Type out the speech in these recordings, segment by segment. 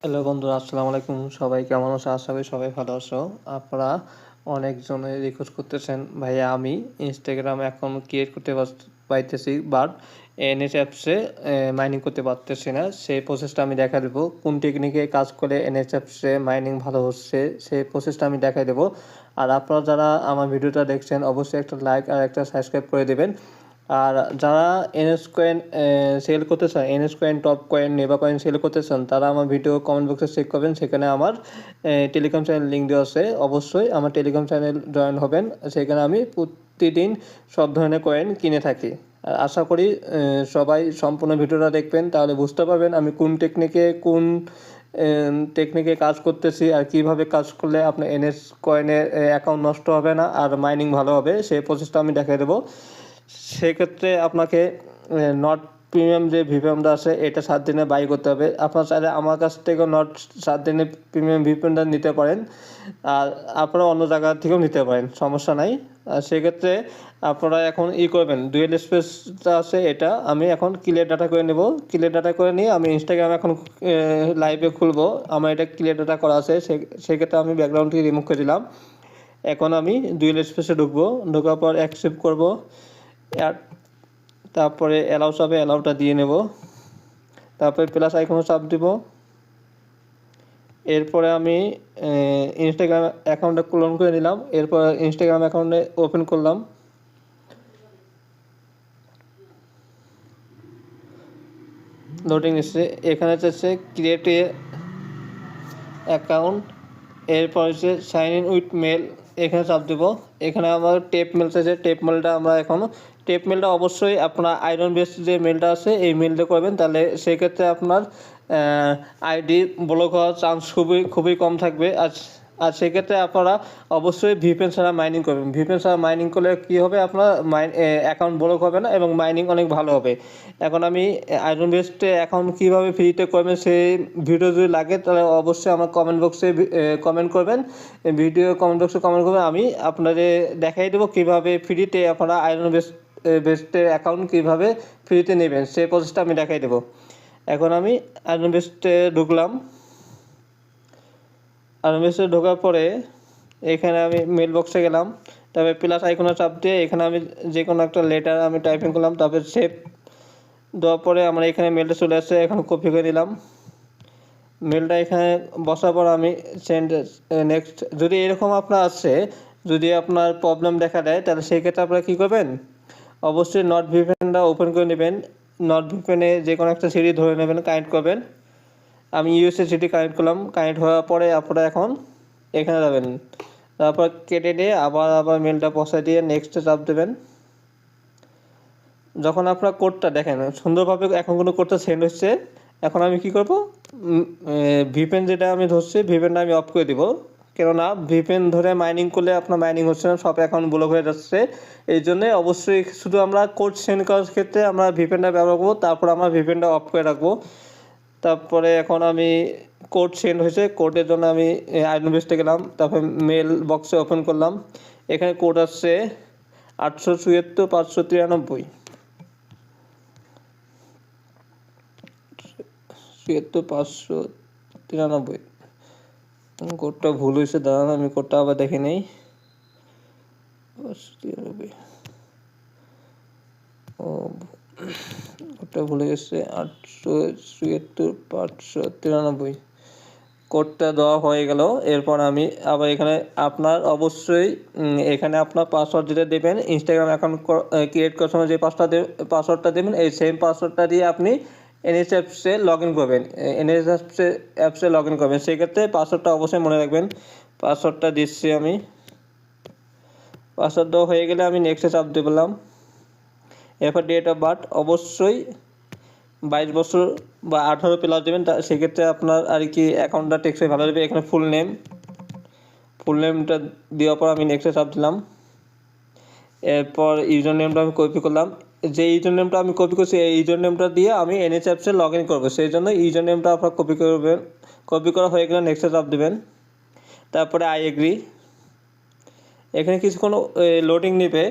Hello বন্ধুরা, আসসালামু আলাইকুম। সবাই কেমন আছো? আশা করি সবাই ভালো আছো। আপনারা অনেকজনে রিকোয়েস্ট করতেছেন, ভাইয়া আমি ইনস্টাগ্রাম অ্যাকাউন্ট ক্রিয়েট করতে পাইতেছি, বাট এনএস অ্যাপসে মাইনিং করতে পারতেছি না। সেই প্রসেসটা আমি দেখা দেবো। কোন টেকনিকে কাজ করে এনএস অ্যাপসে মাইনিং ভালো হচ্ছে সেই প্রসেসটা আমি দেখাই দেবো। আর আপনারা যারা আমার ভিডিওটা দেখছেন অবশ্যই একটা লাইক আর একটা সাবস্ক্রাইব করে দেবেন। আর যারা এনএস কয়েন সেল করতে চান, এনএস কয়েন, টপ কয়েন, নেভা কয়েন সেল করতে চান, তারা আমার ভিডিও কমেন্ট বক্সে চেক করবেন। সেখানে আমার টেলিগ্রাম চ্যানেল লিঙ্ক দেওয়া আছে। অবশ্যই আমার টেলিগ্রাম চ্যানেল জয়েন হবেন। সেখানে আমি প্রতিদিন সব ধরনের কয়েন কিনে থাকি। আর আশা করি সবাই সম্পূর্ণ ভিডিওটা দেখবেন, তাহলে বুঝতে পারবেন আমি কোন টেকনিকে কাজ করতেছি আর কিভাবে কাজ করলে আপনার এনএস কয়েনের অ্যাকাউন্ট নষ্ট হবে না আর মাইনিং ভালো হবে, সেই প্রসেসটা আমি দেখিয়ে দেবো। সেক্ষেত্রে আপনাকে নট প্রিমিয়াম যে ভিপিএনটা আছে এটা 7 দিনে বাই করতে হবে। আপনারা চাইলে আমার কাছ থেকেও 7 দিনের প্রিমিয়াম ভিপিএনটা নিতে পারেন, আর আপনারা অন্য জায়গা থেকেও নিতে পারেন, সমস্যা নাই। আর সেক্ষেত্রে আপনারা এখন করবেন, ডুয়েল স্পেসটা আছে, এটা আমি এখন ক্লিয়ার ডাটা করে নেব। ক্লিয়ার ডাটা করে নিয়ে আমি ইনস্টাগ্রাম এখন লাইভে খুলবো। আমার এটা ক্লিয়ার ডাটা করা আছে, সেক্ষেত্রে আমি ব্যাকগ্রাউন্ড থেকে রিমুভ করে দিলাম। এখন আমি ডুয়েল স্পেসে ঢুকবো, ঢোকার পর অ্যাকসেপ্ট করবো। তারপরে অ্যালাউ চাপে অ্যালাউটা দিয়ে নেব। তারপরে প্লাস আইকনে চাপ দিব। এরপরে আমি ইনস্টাগ্রাম অ্যাকাউন্টটা ক্লোন করে নিলাম। এরপর ইনস্টাগ্রাম অ্যাকাউন্টে ওপেন করলাম। লোডিং এসছে, এখানে হচ্ছে ক্রিয়েট এ অ্যাকাউন্ট। এরপর হচ্ছে সাইন ইন উইথ মেল, এখানে চাপ দেবো। এখানে আমার টেপ মেল চাইছে, টেপ মেলটা আমরা এখন টেপ মেলটা অবশ্যই আপনার আয়রন বেসড যে মেলটা আছে এই মেলটা করবেন, তাহলে সেক্ষেত্রে আপনার আইডি ব্লক হওয়ার চান্স খুবই কম থাকবে। আর সেক্ষেত্রে আপনারা অবশ্যই ভিপিএন ছাড়া মাইনিং করবেন। ভিপিএন ছাড়া মাইনিং করলে কী হবে, আপনার অ্যাকাউন্ট ব্লক হবে না এবং মাইনিং অনেক ভালো হবে। এখন আমি আয়রন বেসড অ্যাকাউন্ট কীভাবে ফ্রিতে করবেন সেই ভিডিও যদি লাগে তাহলে অবশ্যই আমার কমেন্ট বক্সে কমেন্ট করবেন। ভিডিও কমেন্ট বক্সে কমেন্ট করবেন, আমি আপনাদের দেখাই দেবো কীভাবে ফ্রিতে আপনারা আয়রন বেসড অ্যাকাউন্ট কীভাবে ফ্রিতে নেবেন সেই প্রসেসটা আমি দেখাই দেবো। এখন আমি আয়রন বেসডে ঢুকলাম। আয়রন বেসডে ঢোকার পরে এখানে আমি মেল বক্সে গেলাম। তারপরে প্লাস আইকনে চাপ দিয়ে এখানে আমি যে কোনো একটা লেটার আমি টাইপিং করলাম। তারপরে সেভ দেওয়ার পরে আমার এখানে মেলটা চলে আসছে, এখন কপি করে নিলাম। মেলটা এখানে বসার পর আমি সেন্ড নেক্সট। যদি এরকম আপনার আসছে, যদি আপনার প্রবলেম দেখা দেয়, তাহলে সেই ক্ষেত্রে আপনারা কী করবেন, অবশ্যই নট ভিপিএনটা ওপেন করে নেবেন। নট ভিপিএনে যে কোনো একটা সিটি ধরে নেবেন, কানেক্ট করবেন। আমি ইউএসএ সিটি কানেক্ট করলাম। কানেক্ট হওয়ার পরে আপনারা এখন এখানে যাবেন, তারপর কেটে দিয়ে আবার মেলটা বসায় দিয়ে নেক্সটে চাপ দেবেন। যখন আপনার কোডটা দেখেন সুন্দরভাবে এখন কোনো কোডটা সেন্ড হচ্ছে, এখন আমি কি করব, ভিপিএন যেটা আমি ধরছি ভিপিএনটা আমি অফ করে দিব। কেননা ভিপিএন ধরে মাইনিং করলে আপনার মাইনিং হচ্ছে না, সব অ্যাকাউন্ট ব্লক হয়ে যাচ্ছে। এই জন্যে অবশ্যই শুধু আমরা কোড সেন্ড করার ক্ষেত্রে আমরা ভিপিএনটা ব্যবহার করবো, তারপর আমরা ভিপিএনটা অফ করে রাখবো। তারপরে এখন আমি কোড সেন্ড হয়েছে, কোডের জন্য আমি আয়রন বেসডে গেলাম। তারপর মেল বক্সে ওপেন করলাম। এখানে কোড আসছে 874 593 593। কোডটা ভুল হয়েছে, দাঁড়ান আমি কোডটা আবার দেখে নেই। 593, ও কোডটা ভুলে গেছে, 874 593। কোডটা দেওয়া হয়ে গেল। এরপর আমি আবার এখানে আপনার অবশ্যই এখানে আপনার পাসওয়ার্ড যেটা দেবেন, ইনস্টাগ্রাম অ্যাকাউন্ট ক্রিয়েট করার সময় যে পাসওয়ার্ডটা দেবেন, এই সেম পাসওয়ার্ডটা দিয়ে আপনি এনএস অ্যাপসে লগ ইন করবেন। এনএস অ্যাপসে লগ ইন করবেন, সেক্ষেত্রে পাসওয়ার্ডটা অবশ্যই মনে রাখবেন। পাসওয়ার্ডটা দিচ্ছি আমি। পাসওয়ার্ড দেওয়া হয়ে গেলে আমি নেক্সটে চাপ দিলাম। এরপর ডেট অফ বার্থ অবশ্যই 22 বছর বা 18 প্লাস দেবেন, সেক্ষেত্রে আপনার আর কি অ্যাকাউন্টটা টেক্সে ভালো দেবে। এখানে ফুল নেমটা দেওয়ার পর আমি নেক্সটে চাপ দিলাম। এরপর ইউজার নেমটা আমি কপি করলাম। যে ইউজার নেমটা আমি কপি করছি এই ইউজার নেমটা দিয়ে আমি এনএস অ্যাপসে লগ ইন করবো, সেই জন্য ইউজার নেমটা আপনার কপি করবেন। কপি করা হয়ে গেলে নেক্সটে চাপ দেবেন। তারপরে আই এগ্রি। এখানে কিছুক্ষণ লোডিং নেবে,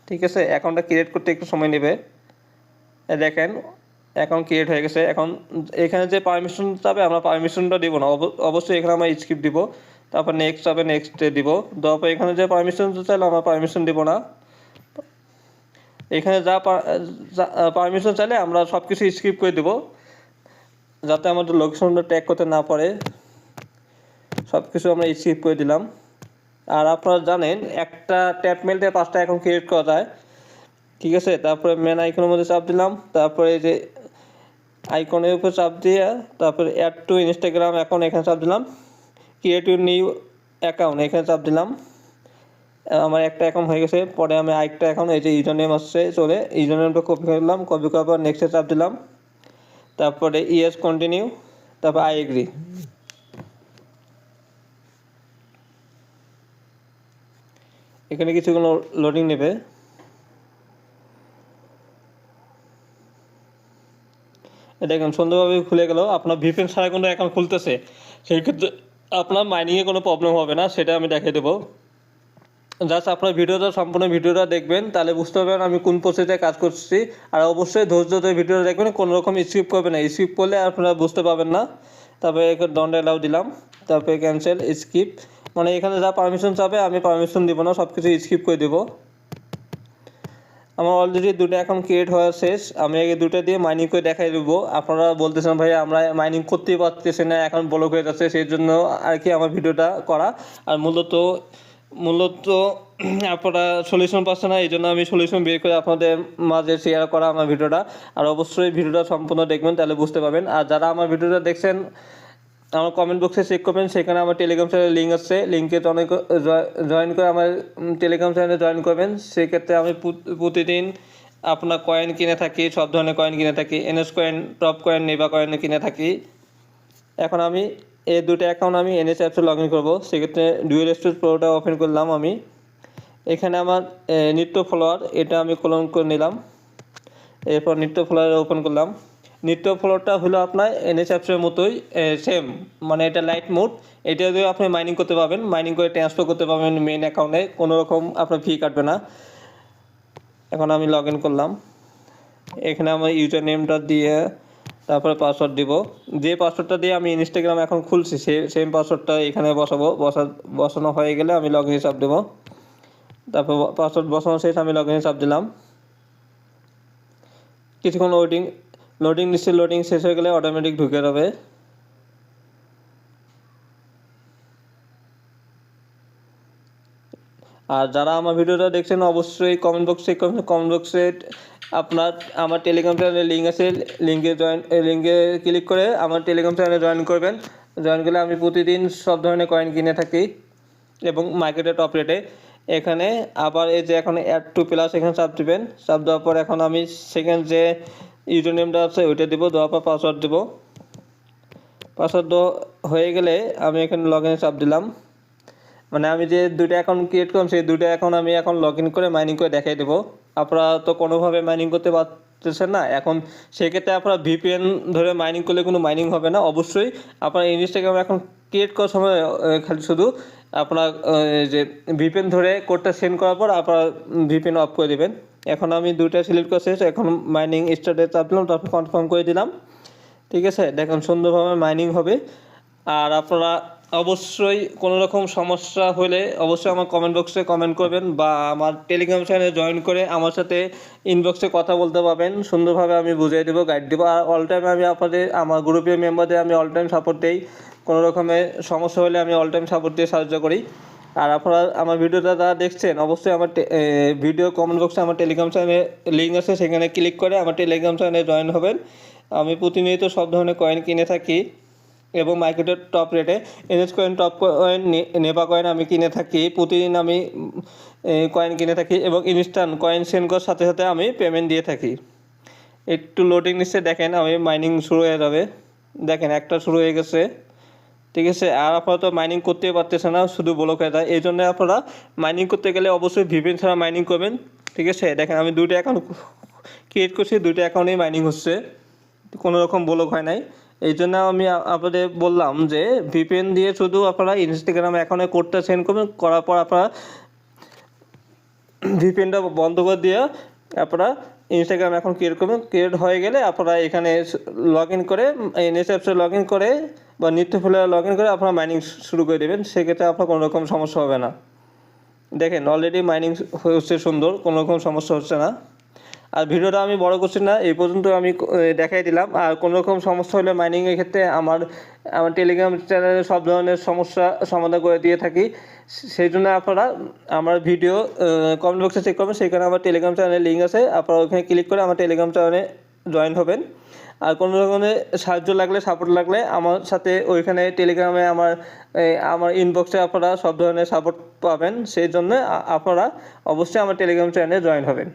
ঠিক আছে, অ্যাকাউন্টটা ক্রিয়েট করতে একটু সময় নেবে। দেখেন অ্যাকাউন্ট ক্রিয়েট হয়ে গেছে। এখন এখানে যে পারমিশন চাবে আমরা পারমিশনটা দিব না, অবশ্যই এখানে আমরা স্কিপ দিব। তারপর নেক্সট হবে, নেক্সটে দিব। দেওয়ার পর এখানে যে পারমিশন চাইলে আমরা পারমিশন দিব না। এখানে যা পারমিশন চাইলে আমরা সব কিছু স্কিপ করে দেবো, যাতে আমাদের লোকেশনটা ট্যাগ করতে না পারে। সব কিছু আমরা স্কিপ করে দিলাম। আর আপনারা জানেন একটা ট্যাপ মেল দিয়ে 5টা অ্যাকাউন্ট ক্রিয়েট করা যায়, ঠিক আছে। তারপরে মেন আইকনের মধ্যে চাপ দিলাম, তারপরে এই যে আইকনের উপর চাপ দিয়ে তারপরে অ্যাড টু ইনস্টাগ্রাম অ্যাকাউন্ট এখানে চাপ দিলাম, ক্রিয়েট ইউর নিউ অ্যাকাউন্ট এখানে চাপ দিলাম। আমার একটা অ্যাকাউন্ট হয়ে গেছে। পরে আমি আরেকটা অ্যাকাউন্ট, এই যে ইউজার নেম আসছে চলে, ইউজার নেমটা কপি করলাম, কপি করার পর নেক্সটে চাপ দিলাম, তারপরে ইয়েস কন্টিনিউ, তারপর আই এগ্রি। এখানে কিছুক্ষণ লোডিং নেবে। দেখুন সুন্দরভাবে খুলে গেল। আপনার ভিপিএন ছাড়া কোনো অ্যাকাউন্ট খুলতেছে, সেই ক্ষেত্রে আপনার মাইনিংয়ে কোনো প্রবলেম হবে না, সেটা আমি দেখিয়ে দেবো। জাস্ট আপনার সম্পূর্ণ ভিডিওটা দেখবেন, তাহলে বুঝতে পারবেন আমি কোন প্রসেসে কাজ করছি। আর অবশ্যই ধৈর্য ধরে ভিডিওটা দেখবেন, কোনো রকম স্কিপ করবেন না, স্কিপ করলে আপনারা বুঝতে পারবেন না। তারপরে ডন্ট অ্যালাউ দিলাম, তারপরে ক্যান্সেল, স্কিপ, মানে এখানে যা পারমিশন চাবে আমি পারমিশন দিব না, সব কিছু স্কিপ করে দেবো। আমার অলরেডি 2টা অ্যাকাউন্ট ক্রিয়েট হওয়া শেষ। আমি আগে 2টা দিয়ে মাইনিং করে দেখাই দেবো। আপনারা বলতেছেন ভাই আমরা মাইনিং করতেই পারতেছি না, অ্যাকাউন্ট ব্লক হয়ে যাচ্ছে, সেই জন্য আর কি আমার ভিডিওটা করা। আর মূলত আপনারা সলিউশন পাচ্ছে না, এই জন্য আমি সলিউশন বের করে আপনাদের মাঝে শেয়ার করা আমার ভিডিওটা। আর অবশ্যই ভিডিওটা সম্পূর্ণ দেখবেন, তাহলে বুঝতে পারবেন। আর যারা আমার ভিডিওটা দেখছেন আমার কমেন্ট বক্সে চেক করবেন, সেখানে আমার টেলিগ্রাম চ্যানেলের লিঙ্ক আছে, লিঙ্কে জয়েন করে আমার টেলিগ্রাম চ্যানেলে জয়েন করবেন। সেক্ষেত্রে আমি প্রতিদিন আপনার কয়েন কিনে থাকি, সব ধরনের কয়েন কিনে থাকি, এনএস কয়েন, টপ কয়েন, নেবা কয়েন কিনে থাকি। এখন আমি এই 2টা অ্যাকাউন্ট আমি এনএস অ্যাপসে লগ ইন করবো। সেক্ষেত্রে ডুয়েল স্টোরেজ প্রোটা ওপেন করলাম আমি। এখানে আমার নিত্য ফলোয়ার, এটা আমি কলম করে নিলাম। এরপর নিত্য ফলোয়ার ওপেন করলাম। নিত্য ফলোয়ারটা হলো আপনার এনএস অ্যাপসের মতোই সেম, মানে এটা লাইট মোড। এটা দিয়ে আপনি মাইনিং করতে পারবেন, মাইনিং করে ট্রান্সফার করতে পারবেন মেইন অ্যাকাউন্টে, কোনো রকম আপনার ফি কাটবে না। এখন আমি লগ ইন করলাম। এখানে আমার ইউজার নেমটা দিয়ে তারপরে পাসওয়ার্ড দিব। যে পাসওয়ার্ডটা দিয়ে আমি ইনস্টাগ্রাম এখন খুলছি সেম পাসওয়ার্ডটা এখানে বসানো হয়ে গেলে আমি লগ ইনে চাপ দেবো। তারপর পাসওয়ার্ড বসানো শেষ, আমি লগ ইনে চাপ দিলাম। কিছুক্ষণ লোডিং নিচ্ছে, লোডিং শেষ হয়ে গেলে অটোমেটিক ঢুকে যাবে। আর যারা আমার ভিডিওটা দেখছেন অবশ্যই কমেন্ট বক্সে আপনার আমার টেলিগ্রাম চ্যানেলের লিঙ্ক আছে, লিঙ্কে ক্লিক করে আমার টেলিগ্রাম চ্যানেলে জয়েন করবেন। জয়েন করলে আমি প্রতিদিন সব ধরনের কয়েন কিনে থাকি এবং মার্কেটে টপ রেটে। এখানে আবার এই যে এখন অ্যাড টু প্লাস এখানে চাপ দেবেন। চাপ দেওয়ার পর এখন আমি সেকেন্ড যে ইউজার নেমটা আছে ওইটা দেবো, দেওয়ার পর পাসওয়ার্ড দেবো। পাসওয়ার্ড হয়ে গেলে আমি এখানে লগ ইনে চাপ দিলাম। মানে আমি যে 2টা অ্যাকাউন্ট ক্রিয়েট করলাম সেই 2টা অ্যাকাউন্ট আমি এখন লগ ইন করে মাইনিং করে দেখাই দেবো। আপনারা তো কোনোভাবে মাইনিং করতে পারতেছেন না, এখন সেক্ষেত্রে আপনারা ভিপিএন ধরে মাইনিং করলে কোনো মাইনিং হবে না। অবশ্যই আপনার ইনস্টাগ্রাম এখন ক্রিয়েট করার সময় খালি শুধু আপনার যে ভিপিএন ধরে কোডটা সেন্ড করার পর আপনারা ভিপিএন অফ করে দেবেন। এখন আমি 2টা সিলেক্ট করে শেষ, এখন মাইনিং স্টার্টে চাপ দিলাম, তারপর কনফার্ম করে দিলাম। ঠিক আছে, দেখুন সুন্দরভাবে মাইনিং হবে। আর আপনারা অবশ্যই কোনো রকম সমস্যা হলে অবশ্যই আমার কমেন্ট বক্সে কমেন্ট করবেন, বা আমার টেলিগ্রাম চ্যানেলে জয়েন করে আমার সাথে ইনবক্সে কথা বলতে পারবেন। সুন্দরভাবে আমি বুঝিয়ে দেবো, গাইড দেবো। আর অল টাইম আমি আমার গ্রুপের মেম্বারদের আমি অল টাইম সাপোর্ট দিই। কোনো রকমের সমস্যা হলে আমি অল টাইম সাপোর্ট দিয়ে সাহায্য করি। আর আপনারা আমার ভিডিওটা যারা দেখছেন অবশ্যই আমার ভিডিও কমেন্ট বক্সে আমার টেলিগ্রাম চ্যানেলে লিঙ্ক আছে, সেখানে ক্লিক করে আমার টেলিগ্রাম চ্যানেলে জয়েন হবেন। আমি প্রতিনিয়ত সব ধরনের কয়েন কিনে থাকি এবং মার্কেটের টপ রেটে এনএস কয়েন, টপ কয়েন, নেবা কয়েন আমি কিনে থাকি। প্রতিদিন আমি কয়েন কিনে থাকি এবং ইনস্ট্যান্ট কয়েন সেন্ড করার সাথে সাথে আমি পেমেন্ট দিয়ে থাকি। একটু লোডিং নিচ্ছে, দেখেন আমি মাইনিং শুরু হয়ে যাবে। দেখেন একটা শুরু হয়ে গেছে, ঠিক আছে। আর আপনারা তো মাইনিং করতেই পারতেছে না, শুধু ব্লক হয়ে যায়। এই জন্য আপনারা মাইনিং করতে গেলে অবশ্যই ভিপিএন ছাড়া মাইনিং করবেন, ঠিক আছে। দেখেন আমি 2টা অ্যাকাউন্ট ক্রিয়েট করছি, 2টা অ্যাকাউন্টেই মাইনিং হচ্ছে, কোনো রকম ব্লক হয় নাই। এই জন্য আমি আপনাদের বললাম যে ভিপিএন দিয়ে শুধু আপনারা ইনস্টাগ্রাম অ্যাকাউন্টে কোডটা সেন্ড করবেন, করার পর আপনারা ভিপিএনটা বন্ধ করে দিয়ে আপনারা ইনস্টাগ্রাম এখন ক্রিয়েট করবেন। ক্রিয়েট হয়ে গেলে আপনারা এখানে লগ ইন করে এনএস অ্যাপসে লগ ইন করে বা নিত্যফুলে লগ ইন করে আপনারা মাইনিং শুরু করে দেবেন। সেক্ষেত্রে আপনার কোনো রকম সমস্যা হবে না। দেখেন অলরেডি মাইনিং হচ্ছে সুন্দর, কোনো রকম সমস্যা হচ্ছে না। আর ভিডিওটা আমি বড় করছি না, এই পর্যন্ত আমি দেখাই দিলাম। আর কোনো রকম সমস্যা হলে মাইনিংয়ের ক্ষেত্রে আমার টেলিগ্রাম চ্যানেলে সব ধরনের সমস্যা সমাধান করে দিয়ে থাকি। সেই জন্য আপনারা আমার ভিডিও কমেন্ট বক্সে চেক করবেন, সেখানে আমার টেলিগ্রাম চ্যানেলের লিঙ্ক আছে। আপনারা ওখানে ক্লিক করে আমার টেলিগ্রাম চ্যানেলে জয়েন হবেন। আর কোনো রকমের সাহায্য লাগলে, সাপোর্ট লাগলে আমার সাথে ওইখানে টেলিগ্রামে আমার ইনবক্সে আপনারা সব ধরনের সাপোর্ট পাবেন। সেই জন্য আপনারা অবশ্যই আমার টেলিগ্রাম চ্যানেলে জয়েন হবেন।